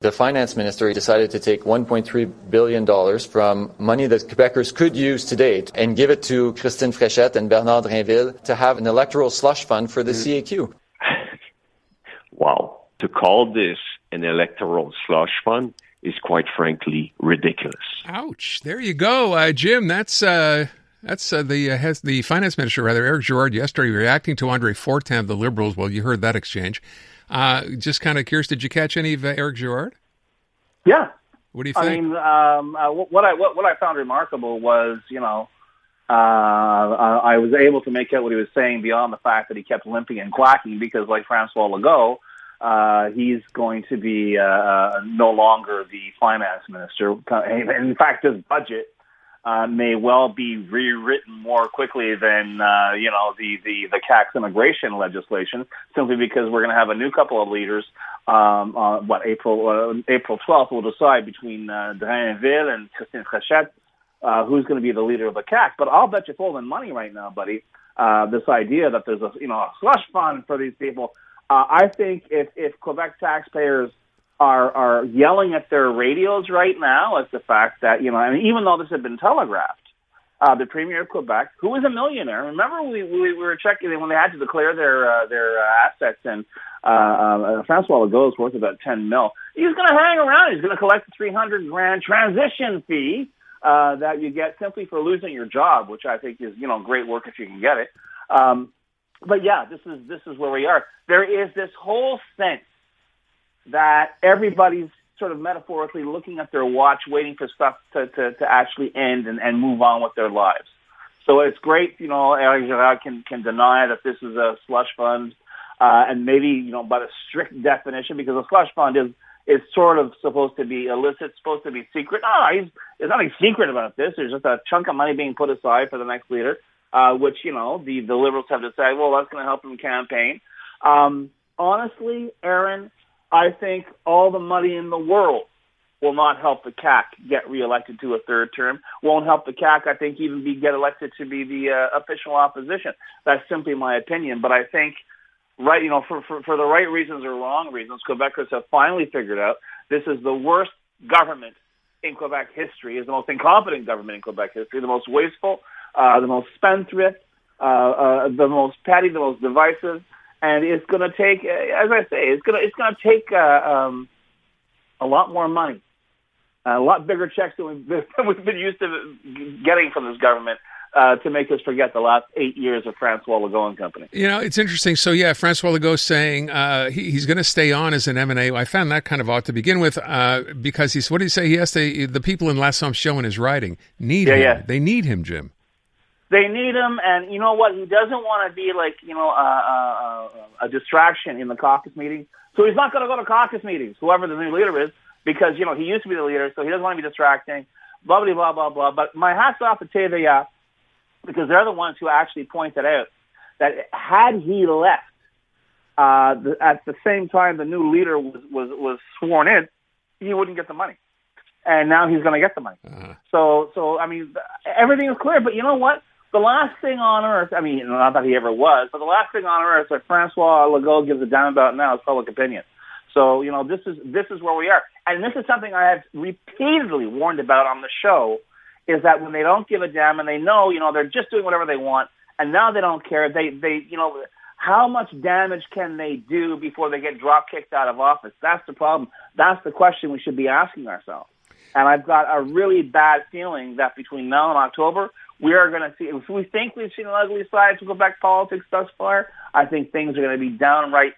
The finance minister decided to take $1.3 billion from money that Quebecers could use to date and give it to Christine Fréchette and Bernard Drinville to have an electoral slush fund for the CAQ. Wow. To call this an electoral slush fund is quite frankly ridiculous. Ouch. There you go. Jim, that's the finance minister, Eric Girard, yesterday reacting to Andre Fortin of the Liberals. Well, you heard that exchange. Just kind of curious, did you catch any of Eric Girard? Yeah. What do you think? I mean, what I found remarkable was, I was able to make out what he was saying beyond the fact that he kept limping and quacking because, like Francois Legault, he's going to be no longer the finance minister. In fact, his budget may well be rewritten more quickly than the CAQ's immigration legislation, simply because we're going to have a new couple of leaders. April 12th will decide between Drainville and Christine Fréchette who's going to be the leader of the CAQ. But I'll bet you're folding money right now, buddy. This idea that there's a slush fund for these people. I think if Quebec taxpayers are yelling at their radios right now as the fact that, even though this had been telegraphed, the Premier of Quebec, who is a millionaire, remember we were checking when they had to declare their assets, and Francois Legault is worth about $10 million. He's going to hang around. He's going to collect the $300,000 transition fee that you get simply for losing your job, which I think is great work if you can get it. But yeah, this is where we are. There is this whole sense that everybody's sort of metaphorically looking at their watch, waiting for stuff to actually end and move on with their lives. So it's great, Eric Girard can deny that this is a slush fund, and maybe, by the strict definition, because a slush fund is sort of supposed to be illicit, supposed to be secret. No, there's nothing secret about this. There's just a chunk of money being put aside for the next leader, which, the Liberals have decided, well, that's going to help them campaign. Honestly, Aaron, I think all the money in the world will not help the CAQ get reelected to a third term. Won't help the CAQ, I think, even get elected to be the official opposition. That's simply my opinion. But I think, right, for the right reasons or wrong reasons, Quebecers have finally figured out this is the worst government in Quebec history, is the most incompetent government in Quebec history, the most wasteful, the most spendthrift, the most petty, the most divisive. And it's going to take, as I say, it's going to take a lot more money, a lot bigger checks than we've been used to getting from this government to make us forget the last 8 years of Francois Legault and company. It's interesting. So, yeah, Francois Legault saying he's going to stay on as an M&A. I found that kind of odd to begin with because what did he say? He has to, the people in L'Assomption in his riding need him. Yeah. They need him, Jim. They need him, and you know what? He doesn't want to be like, a distraction in the caucus meetings. So he's not going to go to caucus meetings, whoever the new leader is, because, he used to be the leader, so he doesn't want to be distracting, blah, blah, blah, blah, blah. But my hat's off to TVA, because they're the ones who actually pointed out that had he left at the same time the new leader was sworn in, he wouldn't get the money. And now he's going to get the money. Uh-huh. So I mean, everything is clear. But you know what? The last thing on earth, I mean, not that he ever was, but the last thing on earth that Francois Legault gives a damn about now is public opinion. So, this is where we are. And this is something I have repeatedly warned about on the show, is that when they don't give a damn and they know, they're just doing whatever they want, and now they don't care, they how much damage can they do before they get drop-kicked out of office? That's the problem. That's the question we should be asking ourselves. And I've got a really bad feeling that between now and October, we are going to see, if we think we've seen an ugly side to Quebec politics thus far, I think things are going to be downright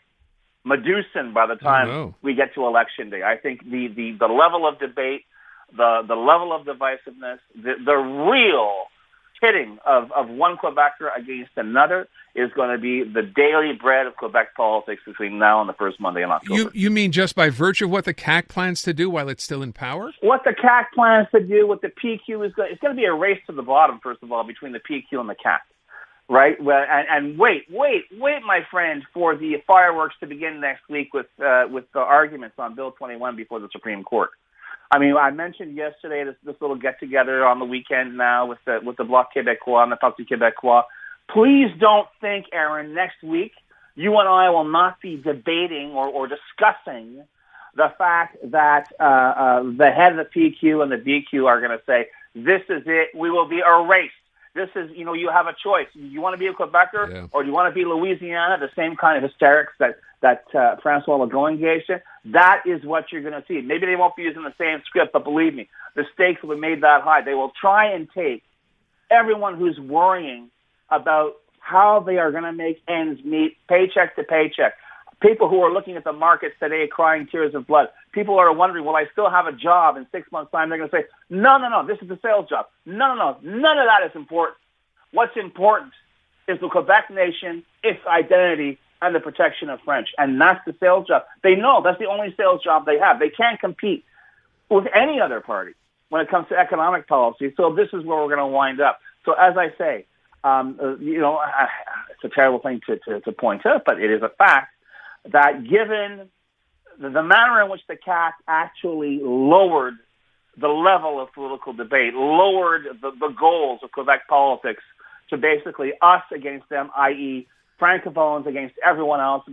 Medusan by the time we get to Election Day. I think the level of debate, the level of divisiveness, the real pitting of one Quebecer against another is going to be the daily bread of Quebec politics between now and the first Monday in October. You mean just by virtue of what the CAQ plans to do while it's still in power? What the CAQ plans to do, what the PQ is going, it's going to be a race to the bottom, first of all, between the PQ and the CAQ, right? Well, and wait, my friend, for the fireworks to begin next week with the arguments on Bill 21 before the Supreme Court. I mean, I mentioned yesterday this little get-together on the weekend now with the Bloc Québécois and the Parti Québécois. Please don't think, Aaron, next week you and I will not be debating or discussing the fact that the head of the PQ and the DQ are going to say, this is it, we will be erased. This is, you have a choice. You want to be a Quebecer or do you want to be Louisiana? The same kind of hysterics that Francois Legault engaged in. That is what you're going to see. Maybe they won't be using the same script, but believe me, the stakes will be made that high. They will try and take everyone who's worrying about how they are going to make ends meet, paycheck to paycheck. People who are looking at the markets today crying tears of blood. People are wondering, will I still have a job in 6 months' time? They're going to say, no, this is a sales job. No, none of that is important. What's important is the Quebec nation, its identity, and the protection of French. And that's the sales job. They know that's the only sales job they have. They can't compete with any other party when it comes to economic policy. So this is where we're going to wind up. So as I say, it's a terrible thing to point out, but it is a fact that given the manner in which the CAQ actually lowered the level of political debate, lowered the goals of Quebec politics to basically us against them, i.e. Francophones against everyone else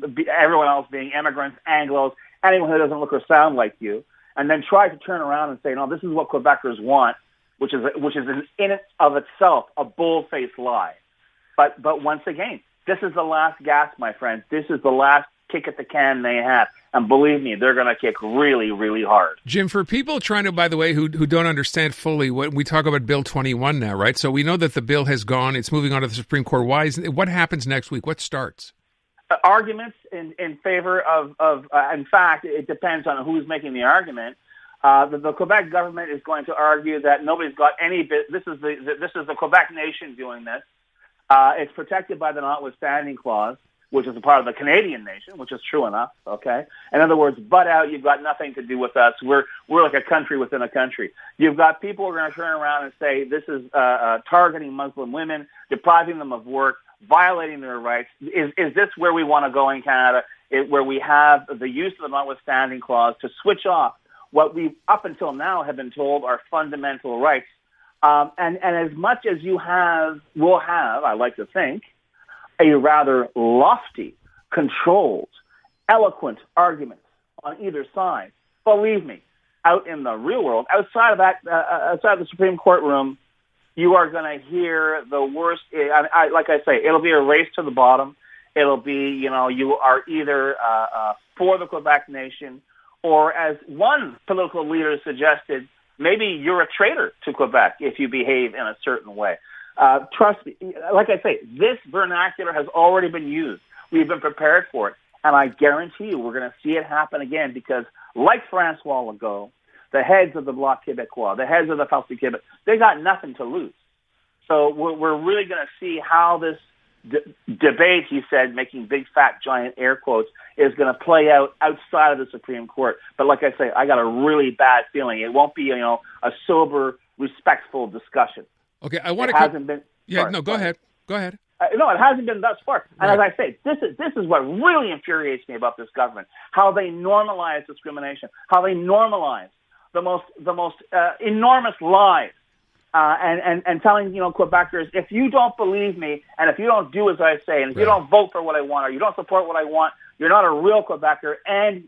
being immigrants, Anglos, anyone who doesn't look or sound like you, and then try to turn around and say, no, this is what Quebecers want, which is in and of itself a bull-faced lie. But once again, this is the last gasp, my friends. This is the last kick at the can they have. And believe me, they're going to kick really, really hard. Jim, for people trying to, by the way, who don't understand fully, what we talk about Bill 21 now, right? So we know that the bill has gone, it's moving on to the Supreme Court. What happens next week? What starts? Arguments in favor of in fact, it depends on who's making the argument. The Quebec government is going to argue that nobody's got any this is the Quebec nation doing this. It's protected by the notwithstanding clause, which is a part of the Canadian nation, which is true enough, okay? In other words, butt out, you've got nothing to do with us. We're like a country within a country. You've got people who are going to turn around and say this is targeting Muslim women, depriving them of work, violating their rights. Is this where we want to go in Canada, where we have the use of the notwithstanding clause to switch off what we up until now have been told are fundamental rights? And as much as will have, I like to think, a rather lofty, controlled, eloquent argument on either side. Believe me, out in the real world, outside of the Supreme Court room, you are going to hear the worst. Like I say, it'll be a race to the bottom. It'll be, you are either for the Quebec nation, or as one political leader suggested, maybe you're a traitor to Quebec if you behave in a certain way. Trust me, like I say, this vernacular has already been used. We've been prepared for it. And I guarantee you we're going to see it happen again because, like Francois Legault, the heads of the Bloc Québécois, the heads of the Parti Québec, they got nothing to lose. So we're really going to see how this debate, he said, making big, fat, giant air quotes, is going to play out outside of the Supreme Court. But like I say, I got a really bad feeling. It won't be, a sober, respectful discussion. Okay, I want to. It hasn't been. Yeah, sorry, no, go ahead. Go ahead. No, it hasn't been thus far. And right. as I say, this is what really infuriates me about this government: how they normalize discrimination, how they normalize the most enormous lies, and telling Quebecers, if you don't believe me, and if you don't do as I say, and if you don't vote for what I want, or you don't support what I want, you're not a real Quebecer. And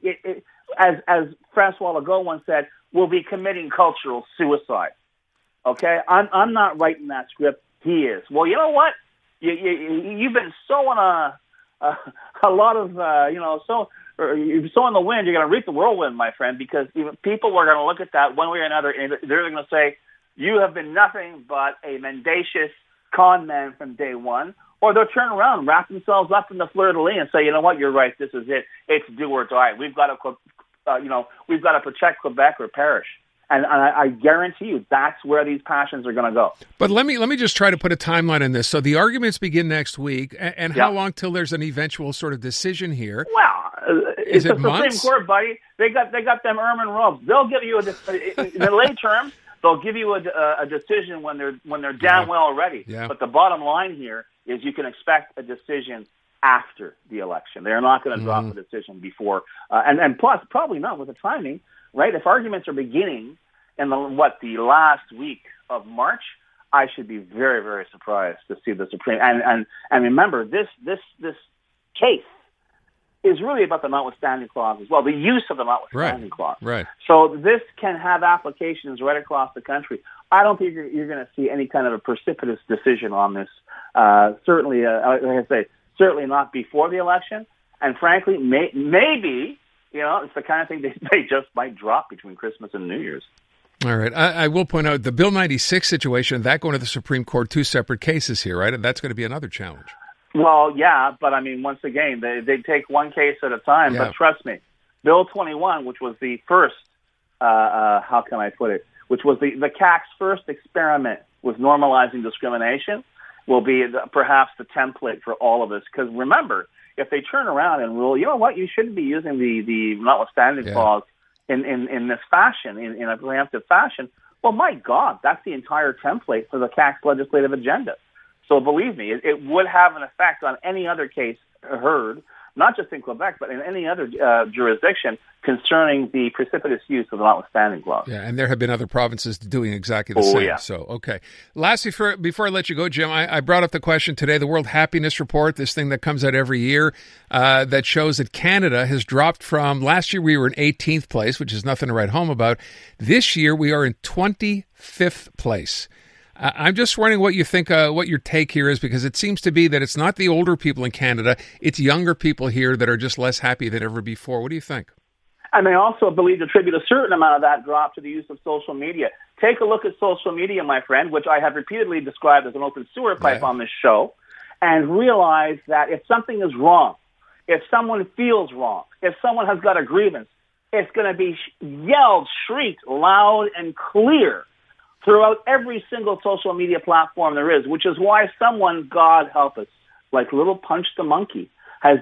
as Francois Legault once said, we'll be committing cultural suicide. Okay, I'm not writing that script. He is. Well, you know what? You've been sowing a lot of you're sowing the wind. You're going to reap the whirlwind, my friend, because people are going to look at that one way or another, and they're going to say you have been nothing but a mendacious con man from day one, or they'll turn around, wrap themselves up in the fleur-de-lis, and say, you know what? You're right. This is it. It's do or die. We've got to protect Quebec or perish. And I guarantee you that's where these passions are going to go. But let me just try to put a timeline in this. So the arguments begin next week, and how long till there's an eventual sort of decision here? Well, is it the months? Supreme Court, buddy. They got them ermine robes. They'll give you in the late term. They'll give you a decision when they're damn well ready. Yeah. But the bottom line here is you can expect a decision after the election. They're not going to drop a decision before, and plus probably not with the timing. Right? If arguments are beginning in the last week of March, I should be very, very surprised to see the Supreme. And remember, this case is really about the notwithstanding clause as well, the use of the notwithstanding clause. Right. So this can have applications right across the country. I don't think you're going to see any kind of a precipitous decision on this. Certainly, like I say, certainly not before the election. And frankly, maybe, it's the kind of thing they just might drop between Christmas and New Year's. All right. I will point out the Bill 96 situation, that going to the Supreme Court, 2 separate cases here, right? And that's going to be another challenge. Well, yeah, but I mean, once again, they take one case at a time. Yeah. But trust me, Bill 21, which was the first, how can I put it, which was the CAC's first experiment with normalizing discrimination, will be perhaps the template for all of this. Because remember, if they turn around and rule, you know what, you shouldn't be using the notwithstanding clause in this fashion, in a preemptive fashion, well, my God, that's the entire template for the CAC's legislative agenda. So believe me, it would have an effect on any other case heard, not just in Quebec, but in any other jurisdiction concerning the precipitous use of the notwithstanding clause. Yeah, and there have been other provinces doing exactly the same. Yeah. So, okay. Lastly, before I let you go, Jim, I brought up the question today, the World Happiness Report, this thing that comes out every year that shows that Canada has dropped from, last year we were in 18th place, which is nothing to write home about. This year we are in 25th place. I'm just wondering what you think, what your take here is, because it seems to be that it's not the older people in Canada, it's younger people here that are just less happy than ever before. What do you think? And I also believe to attribute a certain amount of that drop to the use of social media. Take a look at social media, my friend, which I have repeatedly described as an open sewer pipe on this show, and realize that if something is wrong, if someone feels wrong, if someone has got a grievance, it's going to be yelled, shrieked, loud, and clear throughout every single social media platform there is, which is why someone, God help us, like Little Punch the Monkey, has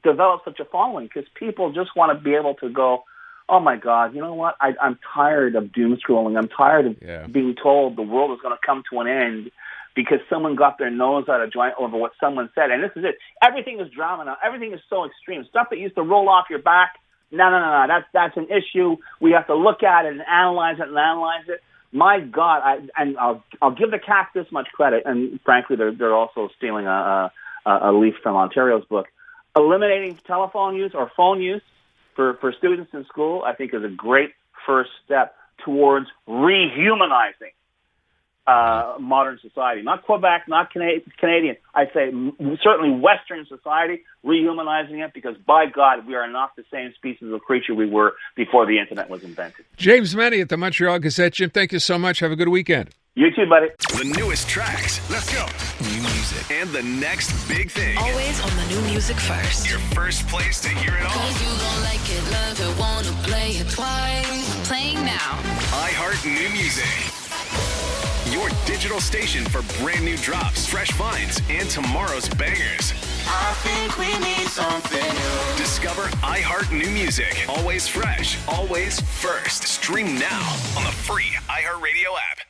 developed such a following, because people just want to be able to go, oh my God, you know what? I'm tired of doom scrolling. I'm tired of being told the world is going to come to an end because someone got their nose out of joint over what someone said. And this is it. Everything is drama now. Everything is so extreme. Stuff that used to roll off your back. No. That's an issue. We have to look at it and analyze it. My God, I'll give the CAC this much credit, and frankly, they're also stealing a leaf from Ontario's book. Eliminating telephone use or phone use for students in school, I think, is a great first step towards rehumanizing modern society. Not Quebec, not Canadian. I say certainly Western society, rehumanizing it, because by God, we are not the same species of creature we were before the internet was invented. James Mennie at the Montreal Gazette. Jim, thank you so much. Have a good weekend. You too, buddy. The newest tracks. Let's go. New music. And the next big thing. Always on the new music first. Your first place to hear it all. 'Cause you gon' like it, love it, wanna play it twice. Playing now. iHeart New Music. Your digital station for brand new drops, fresh finds, and tomorrow's bangers. I think we need something new. Discover iHeart New Music. Always fresh, always first. Stream now on the free iHeartRadio app.